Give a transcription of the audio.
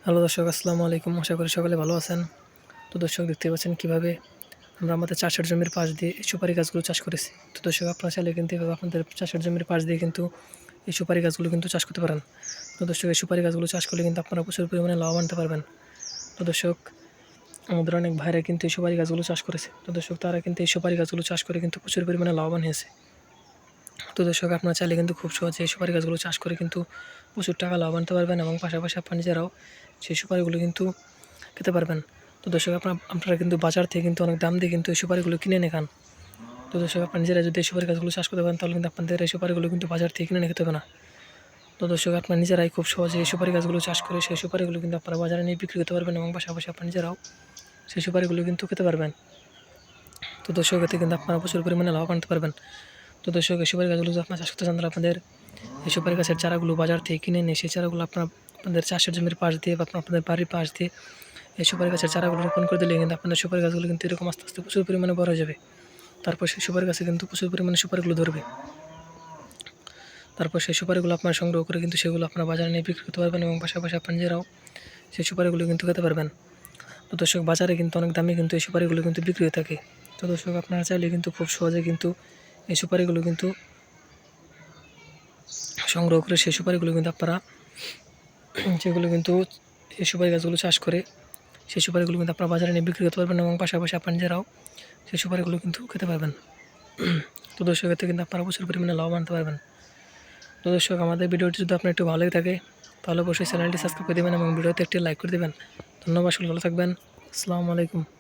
Hello দর্শক, আসসালামু আলাইকুম। আশা করি সকলে ভালো আছেন। তো দর্শক, দেখতে পাচ্ছেন কীভাবে আমরা আমাদের চাষের জমির পাশ দিয়ে এই সুপারি গাছগুলো চাষ করেছি। তো দর্শক, আপনারা চাইলে কিন্তু এভাবে আপনাদের চাষের জমির পাশ দিয়ে কিন্তু এই সুপারি গাছগুলো কিন্তু চাষ করতে পারেন। তো দর্শক, এই সুপারি গাছগুলো চাষ করলে কিন্তু আপনারা প্রচুর পরিমাণে লাভ আনতে পারবেন। তো দর্শক, আমাদের অনেক ভাইরা কিন্তু এই সুপারি গাছগুলো চাষ করেছে। তো দর্শক, তারা কিন্তু এই সুপারি গাছগুলো চাষ করে কিন্তু প্রচুর পরিমাণে লাভবান হয়েছে। তো দর্শক, আপনারা চাইলে কিন্তু খুব সহজে এই সুপারি গাছগুলো চাষ করে কিন্তু প্রচুর টাকা লাভ আনতে পারবেন এবং পাশাপাশি আপনার নিজেরাও সেই সুপারিগুলো কিন্তু খেতে পারবেন। তো দর্শক, আপনারা কিন্তু বাজার থেকে কিন্তু অনেক দাম দিয়ে কিন্তু এই সুপারিগুলো কিনে এনে খান। তো দর্শক, আপনারা নিজেরা যদি এই সুপারি গাছগুলো চাষ করতে পারেন তাহলে কিন্তু আপনাদের এই সুপারিগুলো কিন্তু বাজার থেকে কিনে এনে খেতে হবে না। তো দর্শক, আপনারা নিজেরাই খুব সহজে এই সুপারি গাছগুলো চাষ করে সেই সুপারিগুলো কিন্তু আপনারা বাজারে নিয়ে বিক্রি করতে পারবেন এবং পাশাপাশি আপনারা নিজেরাও সেই সুপারিগুলো কিন্তু খেতে পারবেন। তো দর্শক, এতে কিন্তু আপনারা প্রচুর পরিমাণে লাভ আনতে পারবেন। তো দর্শক, এই সুপারি গাছগুলো যদি আপনারা চাষ করতে চান তাহলে আপনাদের এই সুপারি গাছের চারাগুলো বাজার থেকে কিনে এনে সেই চারাগুলো আপনাদের চাষের জমির পাশ দিয়ে বা আপনাদের বাড়ির পাশ দিয়ে এই সুপারি গাছের চারাগুলো রোপণ করে দিলে কিন্তু আপনাদের সুপারি গাছগুলো কিন্তু এরকম আস্তে আস্তে প্রচুর পরিমাণে বড় হয়ে যাবে। তারপর সেই সুপারি গাছে কিন্তু প্রচুর পরিমাণে সুপারিগুলো ধরবে। তারপর সেই সুপারিগুলো আপনারা সংগ্রহ করে কিন্তু সেগুলো আপনারা বাজারে নিয়ে বিক্রি করতে পারবেন এবং পাশাপাশি আপনারা নিজেরাও সেই সুপারিগুলো কিন্তু খেতে পারবেন। তো দর্শক, বাজারে কিন্তু অনেক দামে কিন্তু এই সুপারিগুলো কিন্তু বিক্রি হয়ে থাকে। তো দর্শক, আপনারা চাইলে কিন্তু খুব সহজে কিন্তু এই সুপারিগুলো কিন্তু সংগ্রহ করে সেই সুপারিগুলো কিন্তু আপনারা যেগুলো কিন্তু এই সুপারি গাছগুলো চাষ করে সেই সুপারিগুলো কিন্তু আপনারা বাজারে নিয়ে বিক্রি করতে পারবেন এবং পাশাপাশি আপনারা নিজেরাও সেই সুপারিগুলো কিন্তু খেতে পারবেন। তো দর্শক, এতে কিন্তু আপনারা প্রচুর পরিমাণে লাভ আনতে পারবেন। তো দর্শক, আমাদের ভিডিওটি যদি আপনার একটু ভালো লেগে থাকে তাহলে অবশ্যই চ্যানেলটি সাবস্ক্রাইব করে দেবেন এবং ভিডিওতে একটি লাইক করে দেবেন। ধন্যবাদ, সকলে ভালো থাকবেন। আসসালামু আলাইকুম।